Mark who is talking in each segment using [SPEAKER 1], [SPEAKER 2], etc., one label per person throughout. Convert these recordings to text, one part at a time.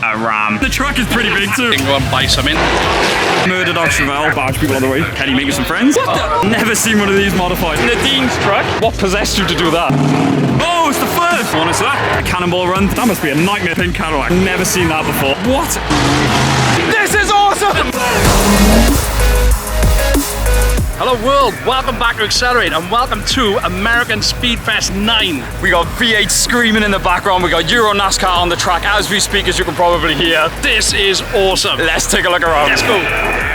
[SPEAKER 1] a Ram. The truck is pretty big too.
[SPEAKER 2] You can go and buy some in.
[SPEAKER 1] Murder Dog Chevelle, barge people on the way. Kenny making some friends. What the? Never seen one of these modified. Nadine's truck. What possessed you to do that? Oh, it's the first. Honestly, a cannonball run. That must be a nightmare pink Cadillac. Never seen that before. What? This is awesome!
[SPEAKER 2] Hello world, welcome back to Accelerate and welcome to American Speedfest 9.
[SPEAKER 1] We got V8 screaming in the background, we got Euro NASCAR on the track as we speak, as you can probably hear.
[SPEAKER 2] This is awesome.
[SPEAKER 1] Let's take a look around.
[SPEAKER 2] Let's go.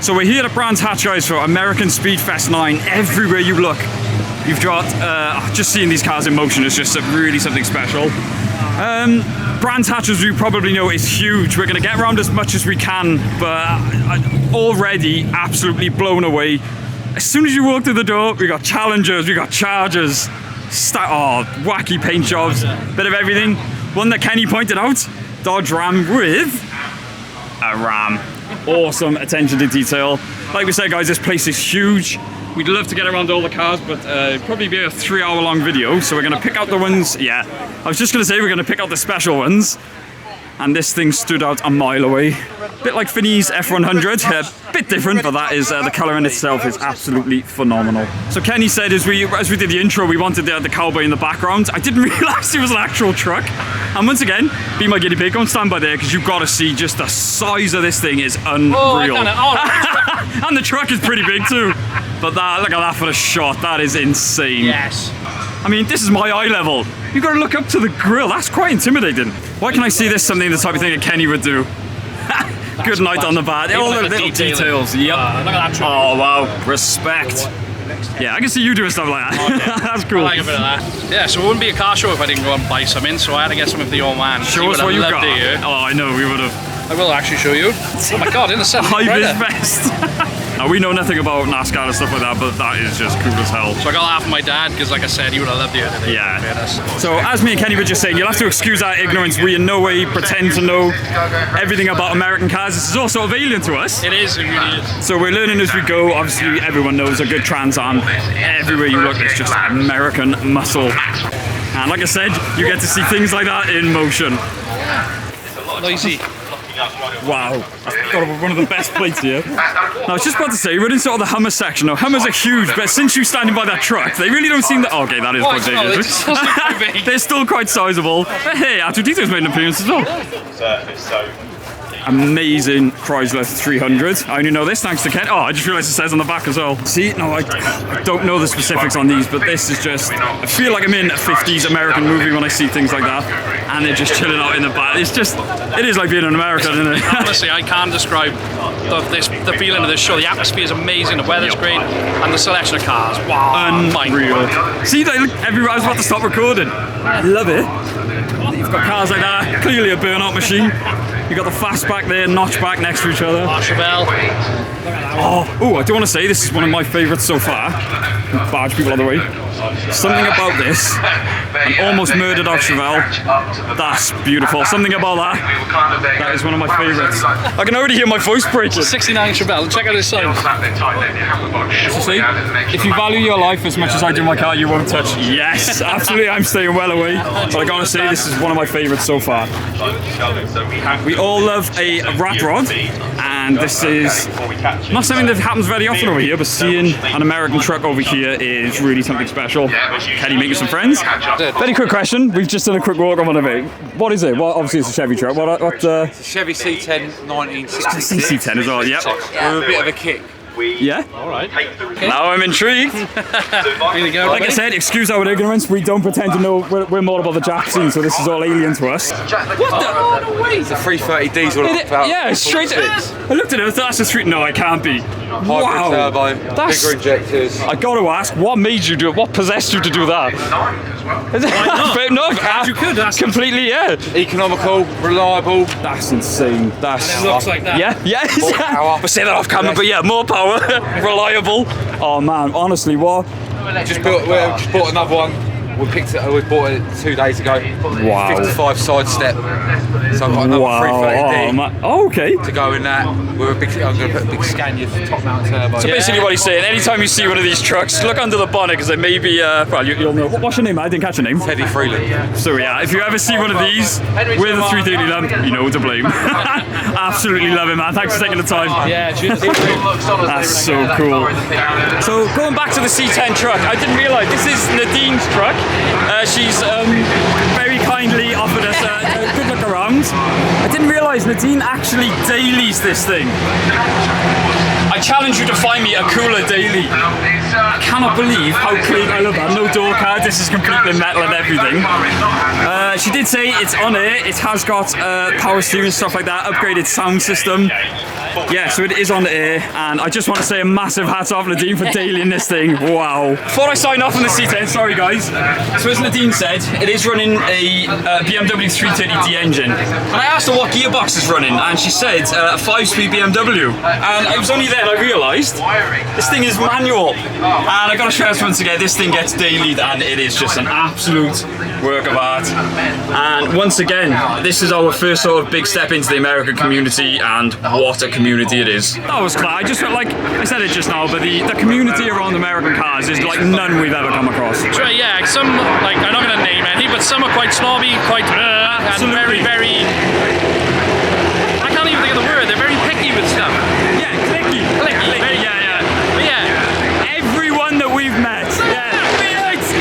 [SPEAKER 1] So we're here at Brands Hatch, guys, for American Speedfest 9. Everywhere you look, you've got, just seeing these cars in motion is just really something special. Brands Hatch, as you probably know, is huge. We're going to get around as much as we can, but already absolutely blown away. As soon as you walk through the door, we got Challengers, we got Chargers, wacky paint jobs, bit of everything. One that Kenny pointed out, Dodge Ram with a Ram. Awesome attention to detail. Like we said, guys, this place is huge. We'd love to get around all the cars, but it'd probably be a 3-hour-long video. So we're going to pick out the ones. Yeah, I was just going to say we're going to pick out the special ones. And this thing stood out a mile away. Bit like Finney's F100, a bit different, but that is the colour in itself is absolutely phenomenal. So Kenny said as we did the intro, we wanted the cowboy in the background. I didn't realise it was an actual truck. And once again, be my guinea pig, go and stand by there because you've got to see just the size of this thing is unreal. Oh, and the truck is pretty big too. But that, look at that for a shot, that is insane.
[SPEAKER 2] Yes.
[SPEAKER 1] I mean, this is my eye level. You've got to look up to the grill. That's quite intimidating. Why can I see this something the type of thing that Kenny would do? Good night on the bat. All the little details. Yep.
[SPEAKER 2] Look at that truck.
[SPEAKER 1] Oh, wow. Respect. Yeah, I can see you doing stuff like that. Okay. That's cool.
[SPEAKER 2] I like a bit of that. Yeah, so it wouldn't be a car show if I didn't go and buy some in, so I had to get some of the old man.
[SPEAKER 1] Show us what you got. Oh, I know, we would have.
[SPEAKER 2] I will actually show you. Oh my god, in the 70s.
[SPEAKER 1] High-vis vest. Now, we know nothing about NASCAR and stuff like that, but that is just cool as hell.
[SPEAKER 2] So I got that from my dad, because like I said, he would have loved it.
[SPEAKER 1] Yeah. So as me and Kenny were just saying, you'll have to excuse our ignorance. We in no way pretend to know everything about American cars. This is all sort of alien to us.
[SPEAKER 2] It is, it really is.
[SPEAKER 1] So we're learning as we go. Obviously, everyone knows a good Trans Am. Everywhere you look, it's just American muscle. And like I said, you get to see things like that in motion.
[SPEAKER 2] Noisy.
[SPEAKER 1] Wow, that's got one of the best plates here. Now, I was just about to say, we're in sort of the Hummer section. Now, Hummers are huge, but since you're standing by that truck, they really don't seem that... Okay, that is quite big. They're still quite sizable. But hey, R2-D2's made an appearance as well. Amazing Chrysler 300. I only know this thanks to Ken. Oh, I just realised it says on the back as well. See, no, I don't know the specifics on these, but this is just... I feel like I'm in a 50s American movie when I see things like that. And they're just chilling out in the back. It's just... It is like being in America, isn't it?
[SPEAKER 2] Honestly, I can't describe the feeling of this show. The atmosphere is amazing, the weather's great, and the selection of cars. Wow.
[SPEAKER 1] Unreal. See, they look everywhere. I was about to stop recording. I love it. You've got cars like that. Clearly a burnout machine. You've got the fastback there, notchback next to each other.
[SPEAKER 2] Chevelle.
[SPEAKER 1] Oh, I do want to say this is one of my favourites so far. Barge people on the way. Something about this, an almost murdered Dodge Chevelle. That's beautiful. Something about that. That is one of my favourites. I can already hear my voice breaking.
[SPEAKER 2] 69 Chevelle. Check out this sign.
[SPEAKER 1] So see, if you value your life as much as I do my car, you won't touch. Yes, absolutely. I'm staying well away. But I gotta say, this is one of my favourites so far. We all love a rat rod, and this is not something that happens very often over here, but seeing an American truck over here is really something special. Kenny making some friends. Very quick question. We've just done a quick walk on one of it. What is it? Well, obviously it's a Chevy truck.
[SPEAKER 3] It's a Chevy C10 1966.
[SPEAKER 1] C10 as well, yep.
[SPEAKER 3] With a bit of a kick.
[SPEAKER 1] Yeah?
[SPEAKER 2] Alright.
[SPEAKER 1] Now I'm intrigued. Like I said, excuse our ignorance, we don't pretend to know, we're more about the Jap scene, so this is all alien to us. What the? No way!
[SPEAKER 3] It's a 330 diesel.
[SPEAKER 1] Yeah, straight. I looked at it, I thought that's a 3. No, it can't be.
[SPEAKER 3] Hybrid turbo, bigger injectors.
[SPEAKER 1] I got to ask, what made you do it? What possessed you to do that? No,
[SPEAKER 2] You could. That's
[SPEAKER 1] completely, yeah.
[SPEAKER 3] Economical, reliable.
[SPEAKER 1] That's insane. That's
[SPEAKER 2] It looks like that.
[SPEAKER 1] yeah.
[SPEAKER 3] More power.
[SPEAKER 1] We'll say that off camera, but yeah, more power, reliable. Oh man, honestly, what?
[SPEAKER 3] Just bought another one. We bought it 2 days ago.
[SPEAKER 1] Wow.
[SPEAKER 3] 55 side step. So I've got another 330D
[SPEAKER 1] okay.
[SPEAKER 3] to go in that. I'm going to put a big Scania top mount turbo.
[SPEAKER 1] So basically what he's saying, anytime you see one of these trucks, look under the bonnet because there may be, well, you'll know. What's your name? I didn't catch your name.
[SPEAKER 3] Teddy Freeland.
[SPEAKER 1] So yeah, if you ever see one of these with a 330 lamp, you know to blame. Absolutely love it, man. Thanks for taking the time.
[SPEAKER 2] Yeah, cheers.
[SPEAKER 1] That's so cool. So going back to the C10 truck, I didn't realise this is Nadine's truck. She's very kindly offered us a good look around. I didn't realise Nadine actually dailies this thing. I challenge you to find me a cooler daily. I cannot believe how clean. I love that. No door card. This is completely metal and everything. She did say it's on air. It has got power steering and stuff like that. Upgraded sound system. Yeah, so it is on air, and I just want to say a massive hats off Nadine for dailying this thing. Wow. Before I sign off on the C10, sorry guys. So as Nadine said, it is running a BMW 330D engine. And I asked her what gearbox is running, and she said a 5-speed BMW. And it was only then I realised this thing is manual. And I got to stress once again, this thing gets dailied, and it is just an absolute work of art. And once again, this is our first sort of big step into the American community, and what a community it is. That was class. I just felt like, I said it just now, but the community around American cars is like none we've ever come across.
[SPEAKER 2] Right, yeah, some, like, I'm not going to name any, but some are quite snobby, quite, and very, very, I can't even think of the word, they're very picky with stuff.
[SPEAKER 1] Yeah, clicky. Yeah.
[SPEAKER 2] But yeah.
[SPEAKER 1] Everyone that we've met. Yeah.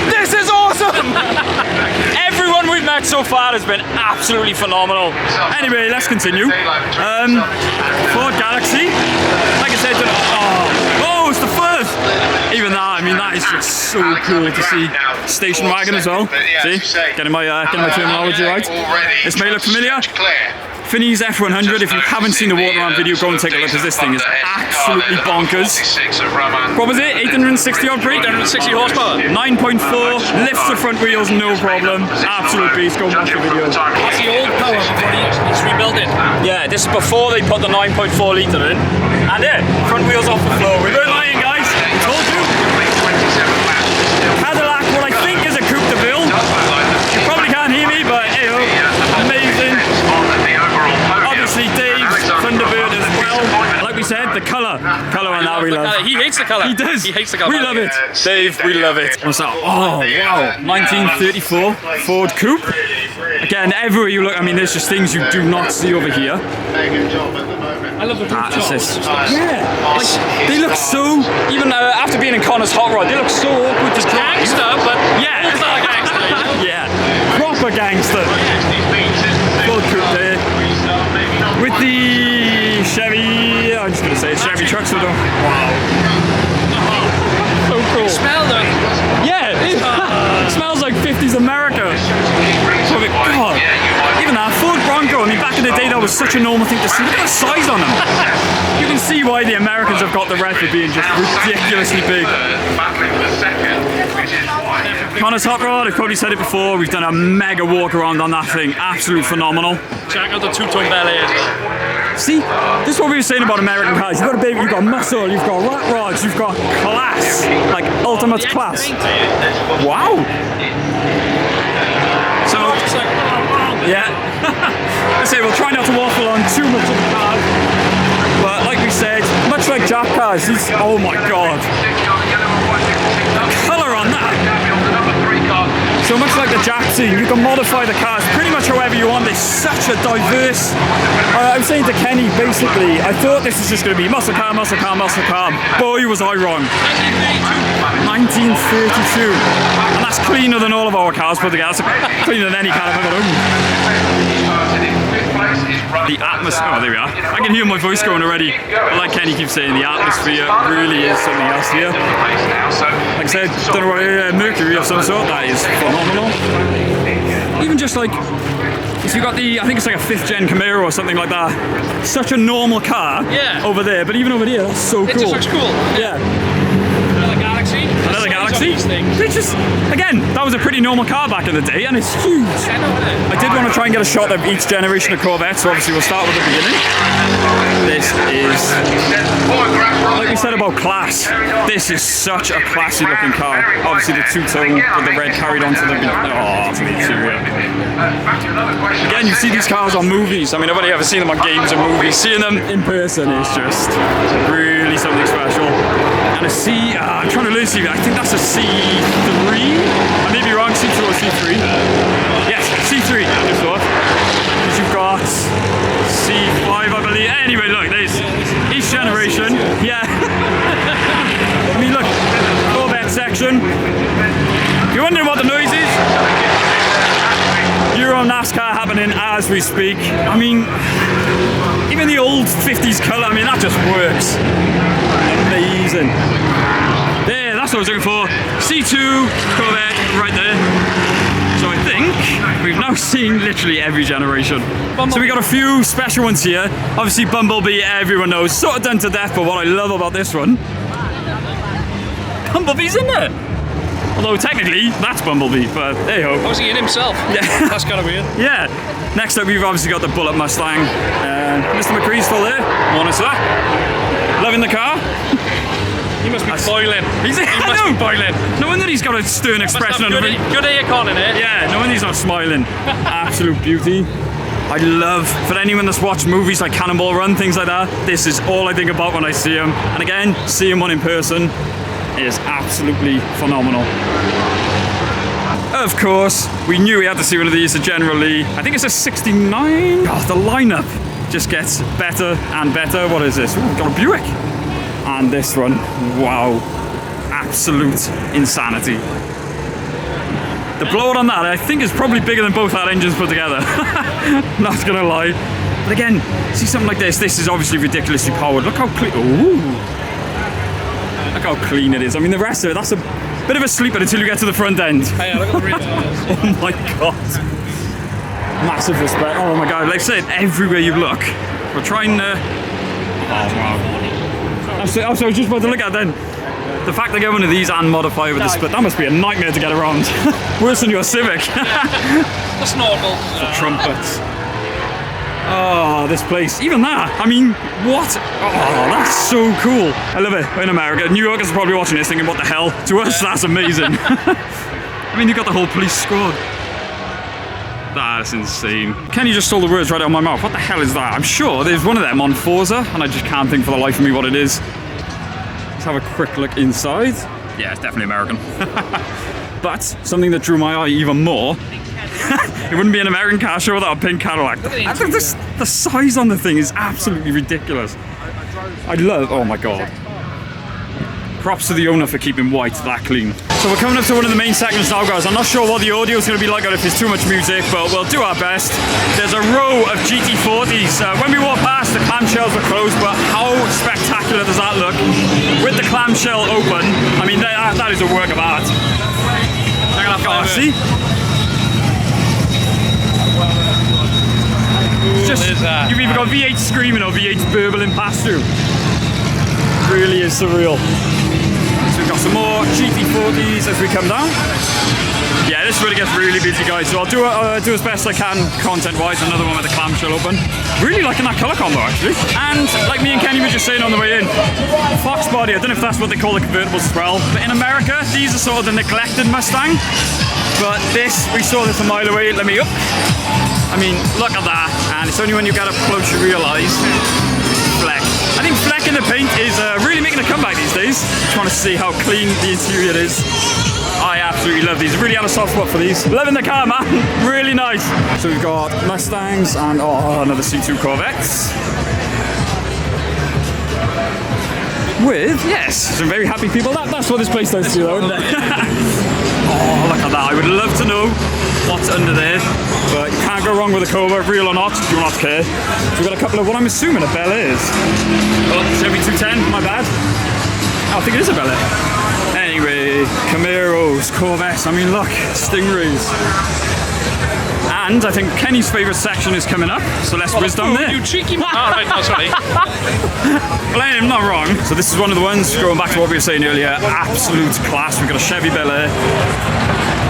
[SPEAKER 1] This is awesome! Everyone we've met so far has been absolutely phenomenal. Anyway, let's continue. Ford Galaxy. Like I said, it's the first. Even that, I mean, that is just so cool to see. Station wagon as well. See, getting my terminology right. This may look familiar. Finney's F100, if you haven't seen the walk around video, go and take a look, because this thing is absolutely bonkers. What was it? 860 odd brake?
[SPEAKER 2] 860 horsepower.
[SPEAKER 1] 9.4, lifts the front wheels, no problem. Absolute beast, go and watch the video.
[SPEAKER 2] That's the old power before he's rebuilt it.
[SPEAKER 1] Yeah, this is before they put the 9.4 litre in. And yeah, front wheels off the floor. We weren't lying, guys. I told you. Cadillac, what I think is a Coupe de Ville. You probably can't hear me, but hey, amazing. Obviously Dave's Thunderbird as well. Like we said, the colour on that we love.
[SPEAKER 2] He hates the colour.
[SPEAKER 1] He does.
[SPEAKER 2] He hates the colour.
[SPEAKER 1] We love it. Dave, we love it. What's that? Oh wow, 1934 Ford Coupe. Again, everywhere you look, I mean, there's just things you do not see over here.
[SPEAKER 2] I love the
[SPEAKER 1] Yeah, like, they look so, even after being in Connor's Hot Rod, they look so awkward to drive.
[SPEAKER 2] Gangster, but
[SPEAKER 1] yeah,
[SPEAKER 2] it's not a gangster.
[SPEAKER 1] yeah, proper gangster. Ford Coupe there. With the Chevy, I'm just going to say it's Chevy trucks with them. Wow. So cool.
[SPEAKER 2] Smell them.
[SPEAKER 1] Yeah, it smells like 50s America. God, even that Ford Bronco, I mean, back in the day that was such a normal thing to see. Look at the size on them. You can see why the Americans have got the rep for being just ridiculously big. Connor's Hot Rod, I've probably said it before, we've done a mega walk around on that thing, absolutely phenomenal.
[SPEAKER 2] Check out the two-ton belly.
[SPEAKER 1] See, this is what we were saying about American cars. You've got a baby, you've got muscle, you've got rat rods, you've got class, like ultimate class. Wow. So, yeah. I say we'll try not to waffle on too much of the car, but like we said, much like Jack cars, oh my god. The colour on that. So much like the Jack scene, you can modify the cars pretty much however you want. It's such a diverse. I was saying to Kenny, basically, I thought this was just going to be muscle car, muscle car, muscle car. Boy, was I wrong. 1932. And that's cleaner than all of our cars put together. Cleaner than any car I've ever owned. The atmosphere, oh there we are. I can hear my voice going already. But like Kenny keeps saying, the atmosphere really is something else here. Like I said, don't know what, Mercury of some sort, that is phenomenal. Even just like So you got the, I think it's like a 5th gen Camaro or something like that. Such a normal car over there, but even over here, that's so cool.
[SPEAKER 2] It just looks cool.
[SPEAKER 1] Yeah.
[SPEAKER 2] Another Galaxy.
[SPEAKER 1] Another Galaxy. They just, again, that was a pretty normal car back in the day, and it's huge. I did want to try and get a shot of each generation of Corvette, so obviously we'll start with the beginning. This is, like we said about class, this is such a classy looking car. Obviously the two-tone with the red carried onto the interior. Again, you see these cars on movies. I mean, I've only ever seen them on games and movies. Seeing them in person is just really something special. And a C, I'm trying to learn C, I think that's a C3. I may be wrong, C2 or C3. Yes, C3, I just thought. Because you've got C5, I believe. Anyway, look, there's each generation. Yeah. I mean, look, Corvette section. If you're wondering what the noise is, Euro NASCAR happening as we speak. I mean, even the old 50s colour, I mean, that just works. Amazing. There, that's what I was looking for. C2 Corvette right there. So I think we've now seen literally every generation. So we got a few special ones here. Obviously Bumblebee, everyone knows, sort of done to death, but what I love about this one, Bumblebee's in there. Although technically that's Bumblebee, but hey ho.
[SPEAKER 2] Was he in himself?
[SPEAKER 1] Yeah.
[SPEAKER 2] That's kind of weird.
[SPEAKER 1] Yeah. Next up we've obviously got the Bullet Mustang. Mr. McCree's still there. Morning, sir. Loving the car.
[SPEAKER 2] He must be boiling.
[SPEAKER 1] He
[SPEAKER 2] must be boiling.
[SPEAKER 1] No wonder he's got a stern expression on him.
[SPEAKER 2] Good aircon in it.
[SPEAKER 1] Yeah, no wonder he's not smiling. Absolute beauty. I love, for anyone that's watched movies like Cannonball Run, things like that, this is all I think about when I see him. And again, seeing one in person is absolutely phenomenal. Of course, we knew we had to see one of these, a General Lee. I think it's a 69. God, the lineup just gets better and better. What is this? Ooh, we've got a Buick. And this one, wow, absolute insanity. The blowout on that, I think, is probably bigger than both our engines put together. Not gonna lie. But again, see something like this. This is obviously ridiculously powered. Look how clean. Ooh. Look how clean it is. I mean, the rest of it, that's a bit of a sleeper until you get to the front end.
[SPEAKER 2] Hey, look at the rear tires.
[SPEAKER 1] Oh my god. Massive respect. Oh my god. Like I said, everywhere you look, we're trying to. Oh wow. I was just about to look at then. The fact they get one of these and modify with the split, that must be a nightmare to get around. Worse than your Civic.
[SPEAKER 2] The snorkel.
[SPEAKER 1] The trumpets. Oh, this place. Even that. I mean, what? Oh, that's so cool. I love it. In America. New Yorkers are probably watching this thinking, what the hell? To us, that's amazing. I mean, you've got the whole police squad. That's insane. Kenny just stole the words right out of my mouth. What the hell is that? I'm sure there's one of them on Forza, and I just can't think for the life of me what it is. Let's have a quick look inside. Yeah, it's definitely American. But something that drew my eye even more, it wouldn't be an American car show without a pink Cadillac. I think the size on the thing is absolutely ridiculous. I love, oh my god. Props to the owner for keeping white that clean. So we're coming up to one of the main segments now, guys. I'm not sure what the audio is going to be like or if there's too much music, but we'll do our best. There's a row of GT40s. When we walked past, the clamshells were closed, but how spectacular does that look? With the clamshell open, I mean, that is a work of art. God, see? It's just, you've either got V8 screaming or V8 burbling past you. It really is surreal. So we've got some more GT40s as we come down. Yeah, this really gets really busy, guys. So I'll do as best I can content-wise. Another one with the clamshell open. Really liking that colour combo, actually. And like me and Kenny were just saying on the way in, Fox body, I don't know if that's what they call the convertibles as well. But in America, these are sort of the neglected Mustang. But this, we saw this a mile away. Let me up. I mean, look at that. And it's only when you get up close you realise. Fleck. I think fleck in the paint is really making a comeback these days. Trying to see how clean the interior is. I absolutely love these. Really had a soft spot for these. Loving the car, man. Really nice. So we've got Mustangs and another C2 Corvettes. With, yes, some very happy people. That's what this place does to you, though, isn't it? Oh, look at that. I would love to know what's under there. But you can't go wrong with a Cobra, real or not. Do not care. So we've got a couple of what I'm assuming a Bella is. Oh, Chevy 210, my bad. I think it is a Bella. Anyway, Camaros, Corvettes. I mean, look, Stingrays. And I think Kenny's favourite section is coming up, so let's whiz down there.
[SPEAKER 2] You cheeky man. Oh, right, no, sorry.
[SPEAKER 1] Well, I am not wrong. So this is one of the ones, going back to what we were saying earlier, absolute class. We've got a Chevy Bella.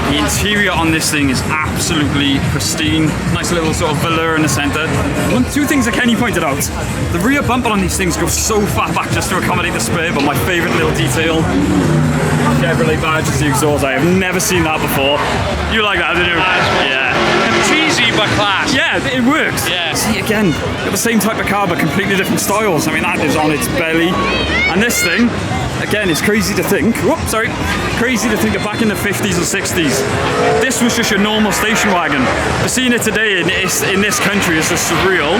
[SPEAKER 1] The interior on this thing is absolutely pristine. Nice little sort of villa in the centre. Two things that Kenny pointed out. The rear bumper on these things goes so far back just to accommodate the spare, but my favourite little detail, Chevrolet badge is the exhaust. I have never seen that before. You like that, didn't you? Yeah.
[SPEAKER 2] Cheesy but class.
[SPEAKER 1] Yeah, it works.
[SPEAKER 2] Yeah.
[SPEAKER 1] See, again, got the same type of car, but completely different styles. I mean, that is on its belly. And this thing, again, it's crazy to think, crazy to think that back in the 50s and 60s, this was just your normal station wagon. But seeing it today in this country is just surreal.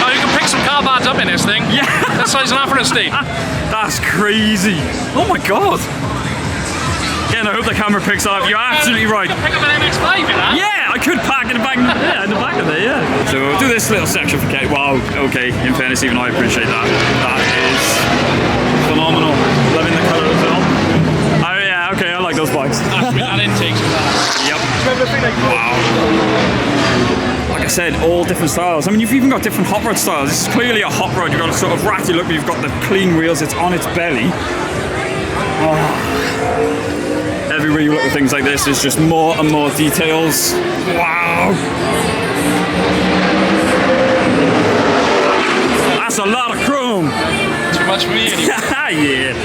[SPEAKER 2] Oh, you can pick some car bads up in this thing.
[SPEAKER 1] Yeah.
[SPEAKER 2] That size an Afro State.
[SPEAKER 1] That's crazy. Oh my God. Again, I hope the camera picks up. You're absolutely right.
[SPEAKER 2] You can pick up an MX-5 in that.
[SPEAKER 1] Yeah, I could park in the back, in the back of there, yeah. So we'll do this little section for Kate. Wow, okay, in fairness, even I appreciate that. That is phenomenal. Loving the colour as well. Oh yeah, okay, I like those bikes.
[SPEAKER 2] That intake.
[SPEAKER 1] Yep. Wow. Like I said, all different styles. I mean, you've even got different hot rod styles. This is clearly a hot rod. You've got a sort of ratty look, but you've got the clean wheels. It's on its belly. Oh. Everywhere you look at things like this, there's just more and more details. Wow! That's a lot of chrome!
[SPEAKER 2] Too much for me anyway.
[SPEAKER 1] Yeah!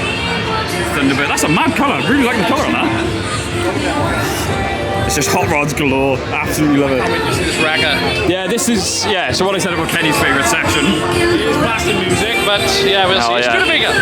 [SPEAKER 1] Thunderbird. That's a mad colour. I really like the colour on that. It's just hot rods galore. Absolutely love it.
[SPEAKER 2] Can't wait to see this wrecker.
[SPEAKER 1] Yeah, this is, yeah, so what I said about Kenny's favourite section.
[SPEAKER 2] It is blasting music, but yeah, we'll see. It's gonna be good.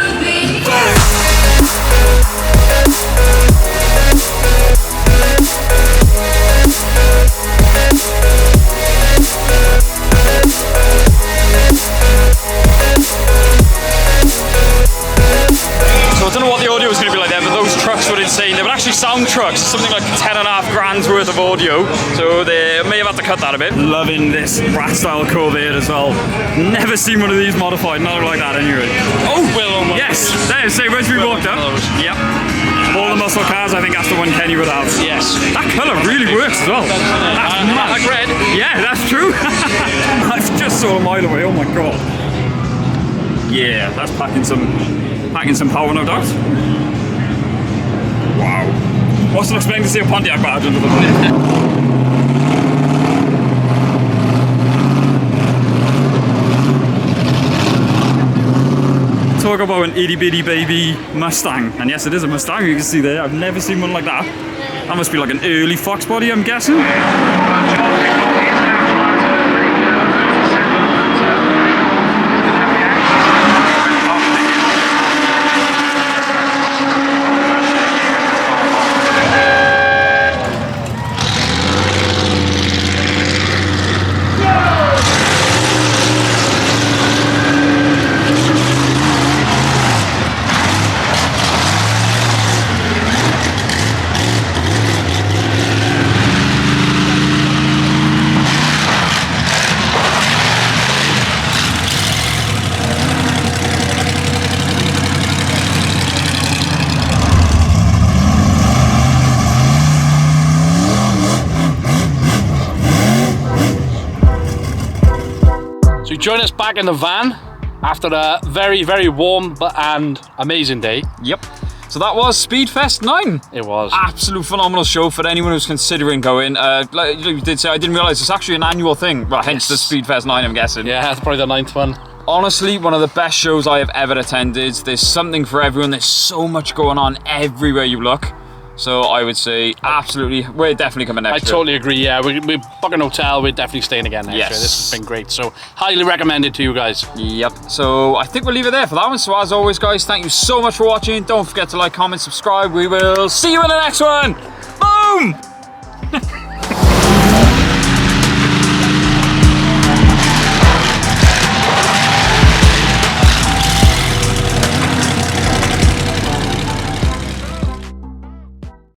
[SPEAKER 1] So I don't know what the audio was going to be like there, but those trucks were insane. They were actually sound trucks, something like 10.5 grand's worth of audio. So they may have had to cut that a bit. Loving this rat style Corvette as well. Never seen one of these modified, not like that anyway. Oh, well, yes, there's same as we walked up. Yep. All the muscle cars, I think that's the one Kenny would have.
[SPEAKER 2] Yes.
[SPEAKER 1] That colour really works as well. That's mad.
[SPEAKER 2] Like red.
[SPEAKER 1] Yeah, that's true. I've just saw a mile away, oh my God. Yeah, that's packing some power, no doubt. Wow. Wasn't expecting to see a Pontiac badge under the hood. Talk about an itty bitty baby Mustang, and yes, it is a Mustang. You can see there. I've never seen one like that. That must be like an early Fox body, I'm guessing.
[SPEAKER 2] Join us back in the van after a very, very warm and amazing day.
[SPEAKER 1] Yep. So that was Speedfest 9.
[SPEAKER 2] It was.
[SPEAKER 1] Absolute phenomenal show for anyone who's considering going. Like you did say, I didn't realise it's actually an annual thing. Well, hence the Speedfest 9, I'm guessing.
[SPEAKER 2] Yeah, it's probably the 9th one.
[SPEAKER 1] Honestly, one of the best shows I have ever attended. There's something for everyone. There's so much going on everywhere you look. So I would say, absolutely, we're definitely coming next year.
[SPEAKER 2] I totally agree, yeah. We're booking a hotel, we're definitely staying again next year. This has been great, so highly recommended to you guys.
[SPEAKER 1] Yep, so I think we'll leave it there for that one. So as always, guys, thank you so much for watching. Don't forget to like, comment, subscribe. We will see you in the next one. Boom!